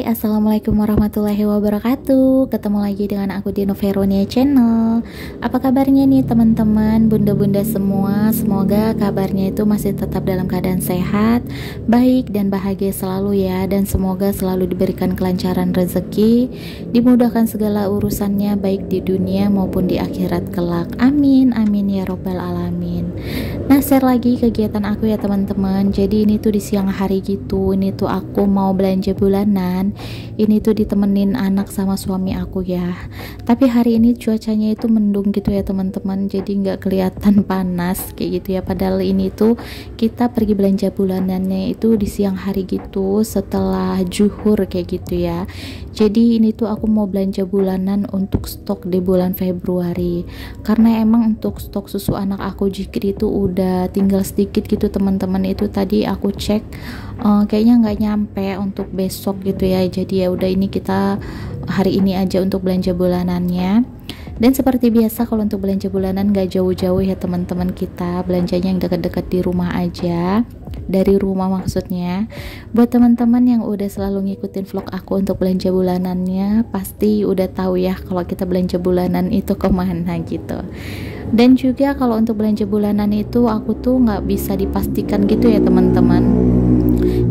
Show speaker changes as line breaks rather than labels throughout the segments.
Assalamualaikum warahmatullahi wabarakatuh. Ketemu lagi dengan aku di Noveronia Channel. Apa kabarnya nih teman-teman, bunda-bunda semua? Semoga kabarnya itu masih tetap dalam keadaan sehat, baik dan bahagia selalu ya. Dan semoga selalu diberikan kelancaran rezeki, dimudahkan segala urusannya baik di dunia maupun di akhirat kelak. Amin, amin ya robbal alamin. Nah, share lagi kegiatan aku ya teman-teman. Jadi ini tuh di siang hari gitu. Ini tuh aku mau belanja bulanan. Ini tuh ditemenin anak sama suami aku ya. Tapi hari ini cuacanya itu mendung gitu ya teman-teman. Jadi nggak kelihatan panas kayak gitu ya. Padahal ini tuh kita pergi belanja bulanannya itu di siang hari gitu setelah zuhur kayak gitu ya. Jadi ini tuh aku mau belanja bulanan untuk stok di bulan Februari. Karena emang untuk stok susu anak aku Jikri itu udah tinggal sedikit gitu teman-teman. Itu tadi aku cek kayaknya nggak nyampe untuk besok gitu ya. Jadi ya udah ini kita hari ini aja untuk belanja bulanannya. Dan seperti biasa kalau untuk belanja bulanan nggak jauh-jauh ya teman-teman, kita belanjanya yang dekat-dekat di rumah aja, dari rumah maksudnya. Buat teman-teman yang udah selalu ngikutin vlog aku untuk belanja bulanannya, pasti udah tahu ya kalau kita belanja bulanan itu kemana gitu. Dan juga kalau untuk belanja bulanan itu aku tuh nggak bisa dipastikan gitu ya teman-teman,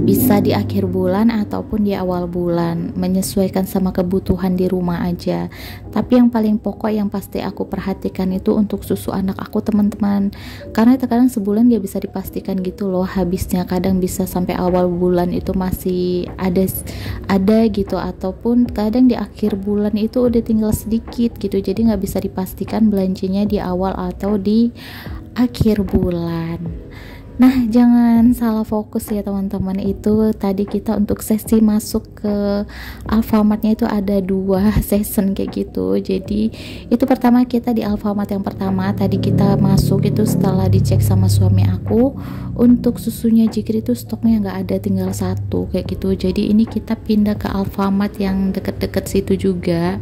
bisa di akhir bulan ataupun di awal bulan, menyesuaikan sama kebutuhan di rumah aja. Tapi yang paling pokok yang pasti aku perhatikan itu untuk susu anak aku teman-teman, karena terkadang sebulan dia bisa dipastikan gitu loh habisnya. Kadang bisa sampai awal bulan itu masih ada gitu, ataupun kadang di akhir bulan itu udah tinggal sedikit gitu. Jadi nggak bisa dipastikan belanjanya di awal atau di akhir bulan. Nah, jangan salah fokus ya teman-teman. Itu tadi kita untuk sesi masuk ke Alfamartnya itu ada 2 season kayak gitu. Jadi itu pertama kita di Alfamart yang pertama tadi kita masuk itu setelah dicek sama suami aku, untuk susunya Jikri itu stoknya nggak ada, tinggal 1 kayak gitu. Jadi ini kita pindah ke Alfamart yang deket-deket situ juga.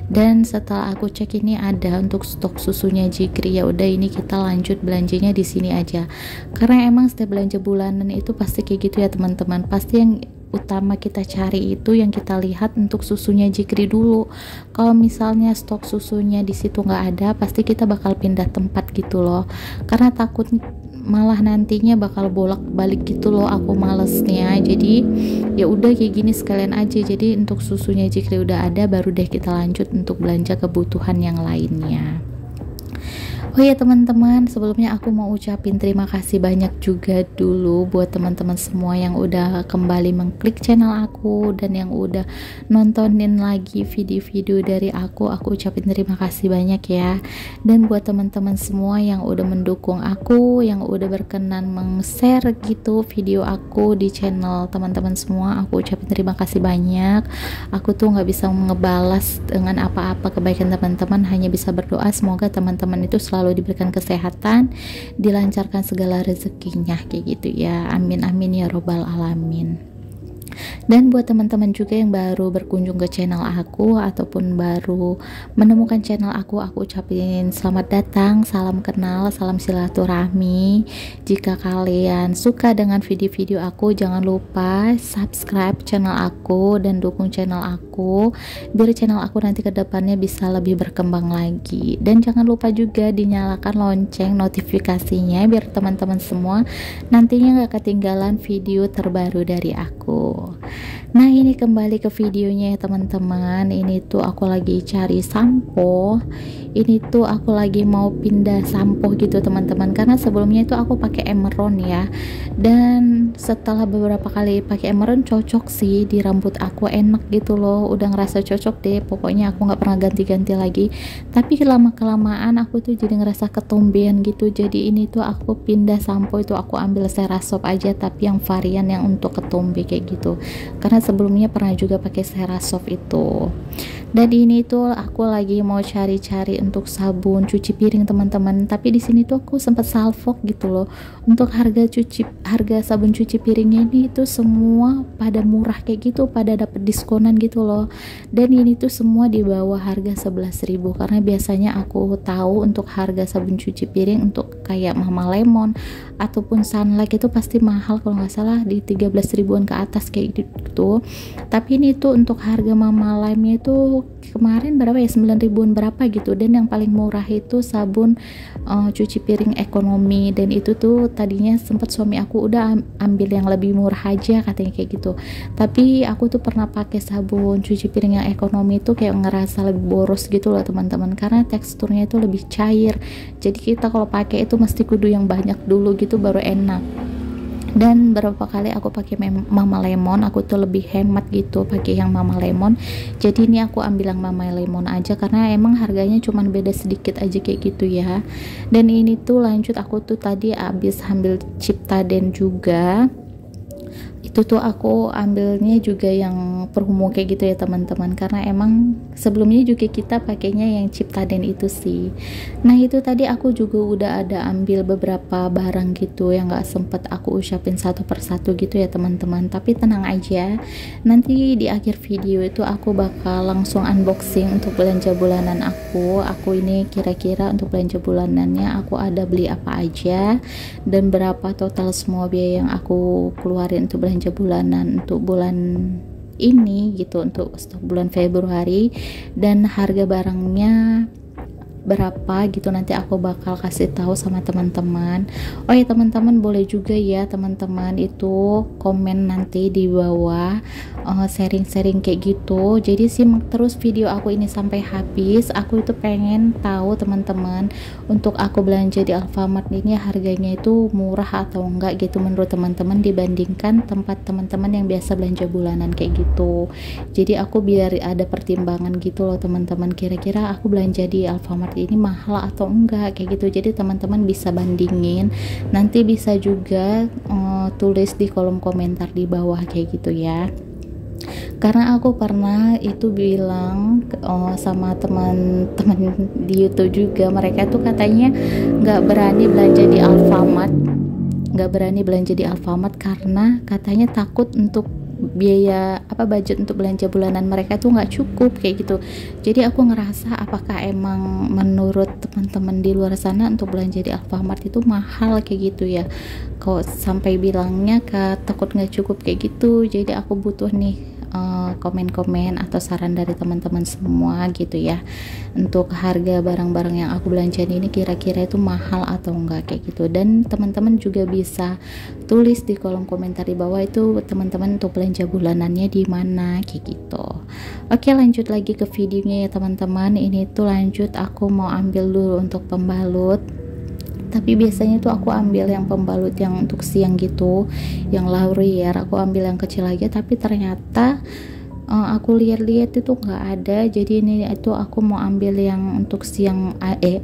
Dan setelah aku cek ini ada untuk stok susunya Jikri, ya udah ini kita lanjut belanjanya di sini aja. Karena emang setiap belanja bulanan itu pasti kayak gitu ya teman-teman. Pasti yang utama kita cari itu yang kita lihat untuk susunya Jikri dulu. Kalau misalnya stok susunya di situ nggak ada, pasti kita bakal pindah tempat gitu loh. Karena takut malah nantinya bakal bolak-balik gitu loh, aku malesnya. Jadi ya udah kayak gini sekalian aja. Jadi untuk susunya Jikri udah ada, baru deh kita lanjut untuk belanja kebutuhan yang lainnya. Oh ya teman-teman, sebelumnya aku mau ucapin terima kasih banyak juga dulu buat teman-teman semua yang udah kembali mengklik channel aku dan yang udah nontonin lagi video-video dari aku ucapin terima kasih banyak ya. Dan buat teman-teman semua yang udah mendukung aku, yang udah berkenan meng-share gitu video aku di channel teman-teman semua, aku ucapin terima kasih banyak. Aku tuh nggak bisa ngebalas dengan apa-apa kebaikan teman-teman, hanya bisa berdoa semoga teman-teman itu selalu diberikan kesehatan, dilancarkan segala rezekinya kayak gitu ya. Amin amin ya robbal alamin. Dan buat teman-teman juga yang baru berkunjung ke channel aku ataupun baru menemukan channel aku ucapin selamat datang, salam kenal, salam silaturahmi. Jika kalian suka dengan video-video aku, jangan lupa subscribe channel aku dan dukung channel aku biar channel aku nanti kedepannya bisa lebih berkembang lagi. Dan jangan lupa juga dinyalakan lonceng notifikasinya biar teman-teman semua nantinya gak ketinggalan video terbaru dari aku. Nah, ini kembali ke videonya ya teman-teman. Ini tuh aku lagi cari sampo. Ini tuh aku lagi mau pindah sampo gitu teman-teman, karena sebelumnya itu aku pakai Emeron ya. Dan setelah beberapa kali pakai Emeron cocok sih di rambut aku, enak gitu loh. Udah ngerasa cocok deh. Pokoknya aku nggak pernah ganti-ganti lagi. Tapi lama-kelamaan aku tuh jadi ngerasa ketombean gitu. Jadi ini tuh aku pindah sampo, itu aku ambil Cerasop aja, tapi yang varian yang untuk ketombe kayak gitu. Karena sebelumnya pernah juga pakai Cerasop itu. Dan ini tuh aku lagi mau cari-cari untuk sabun cuci piring teman-teman. Tapi di sini tuh aku sempat salvok gitu loh. Untuk harga sabun cuci piringnya ini tuh semua pada murah kayak gitu, pada dapat diskonan gitu loh. Dan ini tuh semua di bawah harga 11.000. Karena biasanya aku tahu untuk harga sabun cuci piring untuk kayak Mama Lemon ataupun Sunlight itu pasti mahal, kalau nggak salah di 13 ribuan ke atas kayak gitu. Tapi ini tuh untuk harga Mama Lime itu kemarin berapa ya, 9 ribuan berapa gitu. Dan yang paling murah itu sabun cuci piring ekonomi, dan itu tuh tadinya sempat suami aku udah ambil yang lebih murah aja katanya kayak gitu. Tapi aku tuh pernah pakai sabun cuci piring yang ekonomi itu kayak ngerasa lebih boros gitu loh teman-teman, karena teksturnya itu lebih cair. Jadi kita kalau pakai itu mesti kudu yang banyak dulu gitu baru enak. Dan beberapa kali aku pakai Mama Lemon, aku tuh lebih hemat gitu pakai yang Mama Lemon. Jadi ini aku ambil yang Mama Lemon aja karena emang harganya cuman beda sedikit aja kayak gitu ya. Dan ini tuh lanjut, aku tuh tadi habis ambil Ciptaden juga. Itu tuh aku ambilnya juga yang perhumo kayak gitu ya teman-teman, karena emang sebelumnya juga kita pakainya yang Ciptaden itu sih. Nah itu tadi aku juga udah ada ambil beberapa barang gitu yang gak sempet aku ucapin satu persatu gitu ya teman-teman. Tapi tenang aja, nanti di akhir video itu aku bakal langsung unboxing untuk belanja bulanan aku ini kira-kira untuk belanja bulanannya aku ada beli apa aja dan berapa total semua biaya yang aku keluarin untuk belanja bulanan untuk bulan ini gitu, untuk stok bulan Februari, dan harga barangnya berapa gitu nanti aku bakal kasih tahu sama teman-teman. Oh ya teman-teman, boleh juga ya teman-teman itu komen nanti di bawah sharing-sharing kayak gitu. Jadi simak terus video aku ini sampai habis. Aku itu pengen tahu teman-teman, untuk aku belanja di Alfamart ini harganya itu murah atau enggak gitu menurut teman-teman dibandingkan tempat teman-teman yang biasa belanja bulanan kayak gitu. Jadi aku biar ada pertimbangan gitu loh teman-teman, kira-kira aku belanja di Alfamart ini mahal atau enggak kayak gitu. Jadi teman-teman bisa bandingin, nanti bisa juga tulis di kolom komentar di bawah kayak gitu ya. Karena aku pernah itu bilang sama teman-teman di YouTube juga, mereka tuh katanya nggak berani belanja di Alfamart karena katanya takut untuk biaya budget untuk belanja bulanan mereka tuh nggak cukup kayak gitu. Jadi aku ngerasa apakah emang menurut teman-teman di luar sana untuk belanja di Alfamart itu mahal kayak gitu ya, kok sampai bilangnya takut nggak cukup kayak gitu. Jadi aku butuh nih komen-komen atau saran dari teman-teman semua gitu ya, untuk harga barang-barang yang aku belanjain ini kira-kira itu mahal atau enggak kayak gitu. Dan teman-teman juga bisa tulis di kolom komentar di bawah itu teman-teman untuk belanja bulanannya di mana kayak gitu. Oke, lanjut lagi ke videonya ya teman-teman. Ini tuh lanjut, aku mau ambil dulu untuk pembalut. Tapi biasanya tuh aku ambil yang pembalut yang untuk siang gitu, yang Laurier. Aku ambil yang kecil aja, tapi ternyata aku lihat-lihat itu nggak ada. Jadi ini itu aku mau ambil yang untuk siang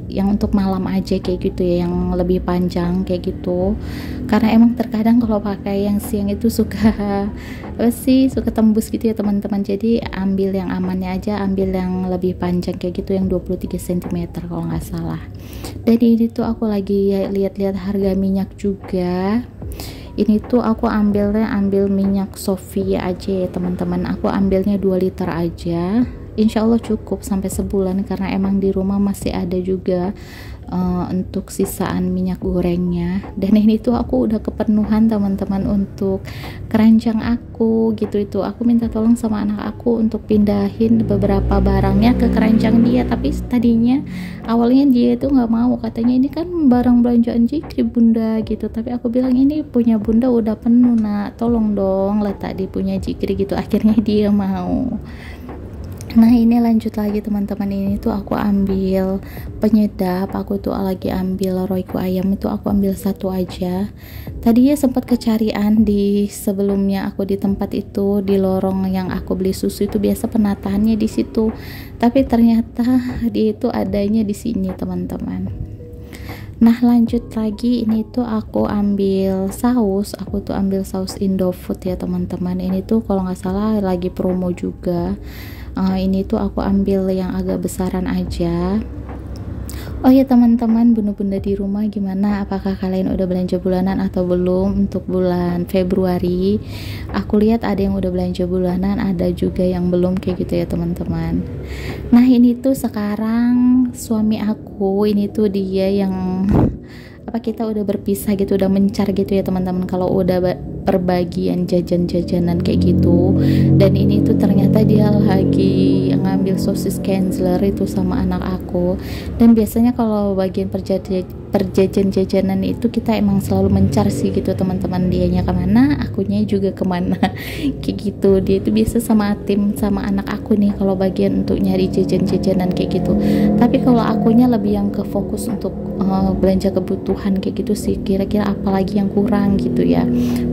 yang untuk malam aja kayak gitu ya, yang lebih panjang kayak gitu. Karena emang terkadang kalau pakai yang siang itu suka suka tembus gitu ya teman-teman. Jadi ambil yang amannya aja, ambil yang lebih panjang kayak gitu, yang 23 cm kalau nggak salah. Dan ini tuh aku lagi lihat-lihat harga minyak juga. Ini tuh aku ambil minyak Sofia aja ya teman-teman. Aku ambilnya 2 liter aja, insya Allah cukup sampai sebulan, karena emang di rumah masih ada juga untuk sisaan minyak gorengnya. Dan ini tuh aku udah kepenuhan teman-teman untuk keranjang aku gitu. Itu aku minta tolong sama anak aku untuk pindahin beberapa barangnya ke keranjang dia, tapi tadinya awalnya dia itu nggak mau, katanya ini kan barang belanjaan Jikri bunda gitu. Tapi aku bilang ini punya bunda udah penuh nak, tolong dong letak di punya Jikri gitu. Akhirnya dia mau. Nah ini lanjut lagi teman-teman, ini tuh aku ambil penyedap. Aku tuh lagi ambil Royco ayam, itu aku ambil 1 aja. Tadinya sempat kecarian di sebelumnya aku di tempat itu, di lorong yang aku beli susu itu biasa penataannya di situ, tapi ternyata dia itu adanya di sini teman-teman. Nah lanjut lagi, ini tuh aku ambil saus. Aku tuh ambil saus Indofood ya teman-teman. Ini tuh kalau nggak salah lagi promo juga. Ini tuh aku ambil yang agak besaran aja. Oh ya teman-teman, bunda-bunda di rumah gimana? Apakah kalian udah belanja bulanan atau belum untuk bulan Februari? Aku lihat ada yang udah belanja bulanan, ada juga yang belum kayak gitu ya teman-teman. Nah ini tuh sekarang suami aku, ini tuh dia yang kita udah berpisah gitu, udah mencar gitu ya teman-teman. Kalau udah perbagian jajan-jajanan kayak gitu. Dan ini tuh ternyata dia lagi ngambil sosis Kenzler itu sama anak aku. Dan biasanya kalau bagian perjajan-jajanan itu kita emang selalu mencar sih gitu, teman-teman, dianya kemana akunya juga kemana kayak gitu. Dia itu biasa sama tim sama anak aku nih kalau bagian untuk nyari jajan-jajanan kayak gitu. Tapi kalau akunya lebih yang ke fokus untuk belanja kebutuhan kayak gitu sih, kira-kira apa lagi yang kurang gitu ya,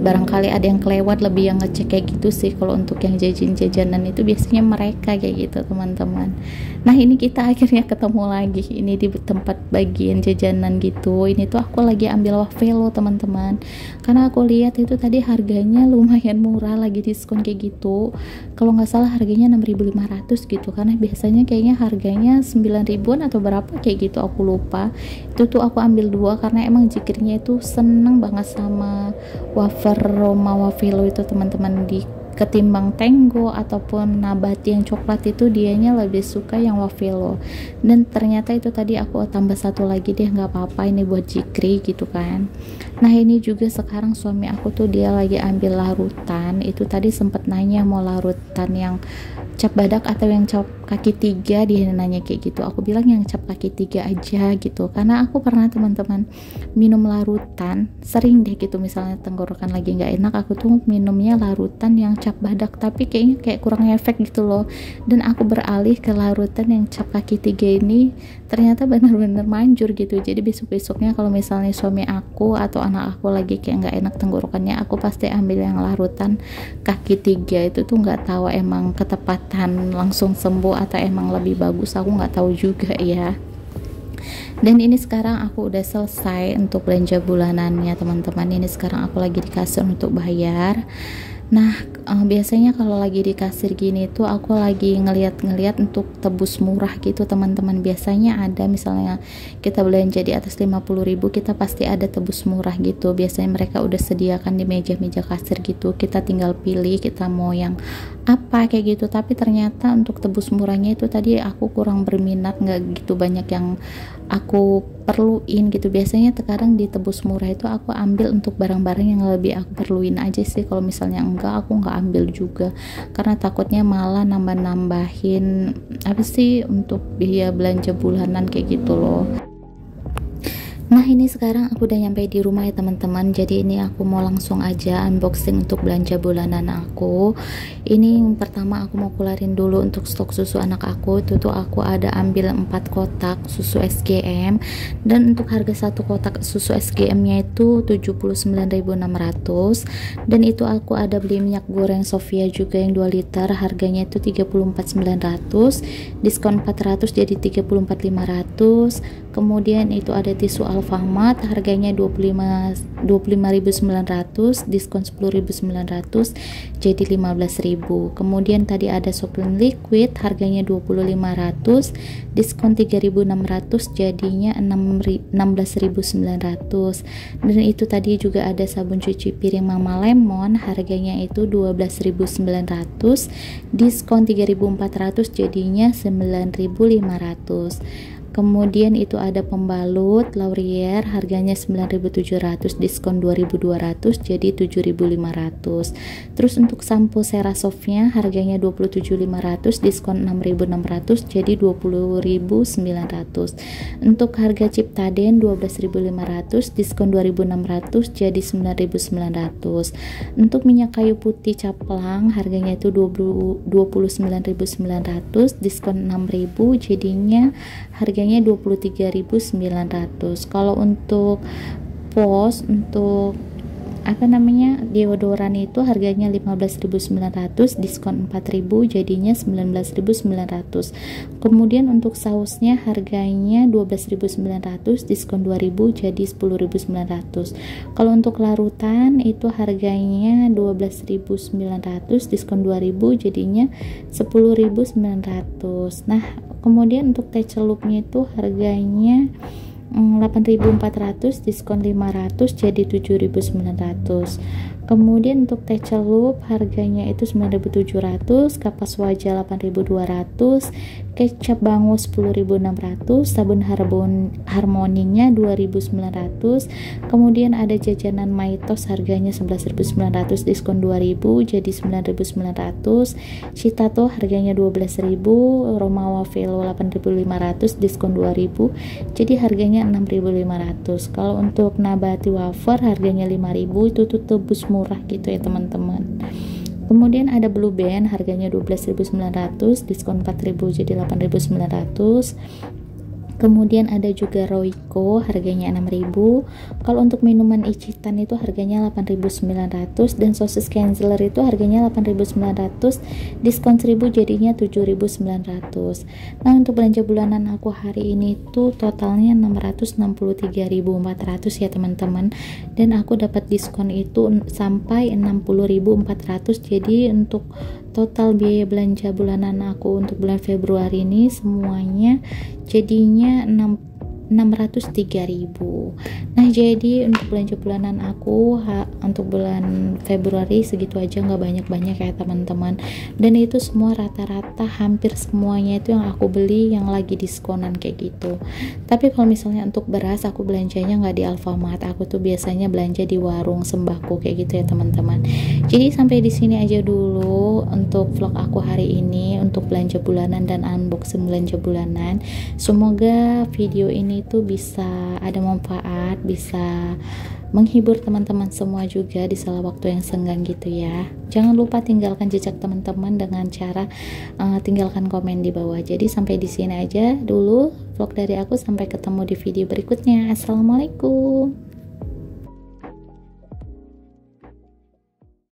barangkali ada yang kelewat, lebih yang ngecek kayak gitu sih. Kalau untuk yang jajan-jajanan itu biasanya mereka kayak gitu, teman-teman. Nah, ini kita akhirnya ketemu lagi ini di tempat bagian jajanan gitu. Ini tuh aku lagi ambil wafelo, teman-teman, karena aku lihat itu tadi harganya lumayan murah, lagi diskon kayak gitu. Kalau nggak salah harganya 6.500 gitu, karena biasanya kayaknya harganya 9.000-an atau berapa kayak gitu, aku lupa. Itu tuh aku ambil 2 karena emang jikirnya itu seneng banget sama wafer Roma wafelo itu, teman-teman. Di ketimbang Tango ataupun Nabati yang coklat itu, dianya lebih suka yang wafelo. Dan ternyata itu tadi aku tambah 1 lagi deh, nggak apa-apa, ini buat jikri gitu kan. Nah, ini juga sekarang suami aku tuh dia lagi ambil larutan. Itu tadi sempet nanya mau larutan yang cap badak atau yang cap kaki 3, dia nanya kayak gitu. Aku bilang yang cap kaki 3 aja gitu, karena aku pernah, teman-teman, minum larutan sering deh gitu, misalnya tenggorokan lagi nggak enak, aku tuh minumnya larutan yang cap badak, tapi kayaknya kayak kurang efek gitu loh. Dan aku beralih ke larutan yang cap kaki 3 ini, ternyata bener-bener manjur gitu. Jadi besok-besoknya kalau misalnya suami aku atau anak aku lagi kayak nggak enak tenggorokannya, aku pasti ambil yang larutan kaki 3 itu tuh. Nggak tahu emang ketepatan langsung sembuh atau emang lebih bagus, aku nggak tahu juga ya. Dan ini sekarang aku udah selesai untuk belanja bulanannya, teman-teman. Ini sekarang aku lagi di kasir untuk bayar. Nah, biasanya kalau lagi di kasir gini tuh aku lagi ngeliat-ngeliat untuk tebus murah gitu, teman-teman. Biasanya ada, misalnya kita belanja di atas 50.000, kita pasti ada tebus murah gitu. Biasanya mereka udah sediakan di meja-meja kasir gitu, kita tinggal pilih kita mau yang apa kayak gitu. Tapi ternyata untuk tebus murahnya itu tadi aku kurang berminat, nggak gitu banyak yang aku perluin gitu. Biasanya sekarang di tebus murah itu aku ambil untuk barang-barang yang lebih aku perluin aja sih. Kalau misalnya enggak, aku nggak ambil juga, karena takutnya malah nambah-nambahin apa sih untuk biaya belanja bulanan kayak gitu loh. Nah, ini sekarang aku udah nyampe di rumah ya, teman-teman. Jadi ini aku mau langsung aja unboxing untuk belanja bulanan aku. Ini yang pertama aku mau keluarin dulu untuk stok susu anak aku. Itu tuh aku ada ambil 4 kotak susu SGM, dan untuk harga 1 kotak susu SGM nya itu 79.600. Dan itu aku ada beli minyak goreng Sofia juga yang 2 liter, harganya itu 34.900, diskon 400 jadi 34.500. Kemudian itu ada tisu Alfamart, harganya 25.900, diskon 10.900 jadi 15.000. Kemudian tadi ada Soklin liquid, harganya 20.500, diskon 3.600 jadinya 16.900. Dan itu tadi juga ada sabun cuci piring Mama Lemon, harganya itu 12.900, diskon 3.400 jadinya 9.500. Kemudian itu ada pembalut Laurier, harganya 9.700, diskon 2.200 jadi 7.500. Terus untuk sampo Cerasofnya harganya 27.500, diskon 6.600 jadi 20.900. Untuk harga Ciptaden 12.500, diskon 2.600 jadi 9.900. Untuk minyak kayu putih Caplang harganya itu 29.900, diskon 6.000 jadinya harganya 23.900. Kalau untuk pos, untuk apa namanya, deodoran itu harganya 15.900, diskon 4.000 jadinya 19.900. Kemudian untuk sausnya harganya 12.900, diskon 2.000 jadi 10.900. Kalau untuk larutan itu harganya 12.900, diskon 2.000 jadinya 10.900. Nah, kemudian untuk teh celupnya itu harganya 8.400, diskon 500 jadi 7.900. Kemudian untuk teh celup harganya itu 9.700, kapas wajah 8.200, kecap bango 10.600, sabun harmoninya 2.900, kemudian ada jajanan Maitos harganya 11.900 diskon 2.000 jadi 9.900, Citato harganya 12.000, Romawa Velo 8.500 diskon 2.000 jadi harganya 6.500. Kalau untuk Nabati wafer harganya 5.000, itu tuh tebus murah gitu ya teman-teman. Kemudian ada Blue Band harganya 12.900 diskon 4.000 jadi 8.900. Kemudian ada juga Royco harganya 6.000. Kalau untuk minuman Ichitan itu harganya 8.900 dan sosis Kenzler itu harganya 8.900 diskon 1.000 jadinya 7.900. Nah, untuk belanja bulanan aku hari ini tuh totalnya 663.400 ya teman-teman, dan aku dapat diskon itu sampai 60.400. Jadi untuk total biaya belanja bulanan aku untuk bulan Februari ini semuanya jadinya 603.000. Nah, jadi untuk belanja bulanan aku untuk bulan Februari segitu aja, nggak banyak-banyak ya teman-teman, dan itu semua rata-rata hampir semuanya itu yang aku beli yang lagi diskonan kayak gitu. Tapi kalau misalnya untuk beras aku belanjanya nggak di Alfamart, aku tuh biasanya belanja di warung sembako kayak gitu ya teman-teman. Jadi sampai di sini aja dulu untuk vlog aku hari ini untuk belanja bulanan dan unboxing belanja bulanan. Semoga video ini itu bisa ada manfaat, bisa menghibur teman-teman semua juga di sela waktu yang senggang gitu ya. Jangan lupa tinggalkan jejak teman-teman dengan cara tinggalkan komen di bawah. Jadi sampai di sini aja dulu vlog dari aku, sampai ketemu di video berikutnya. Assalamualaikum.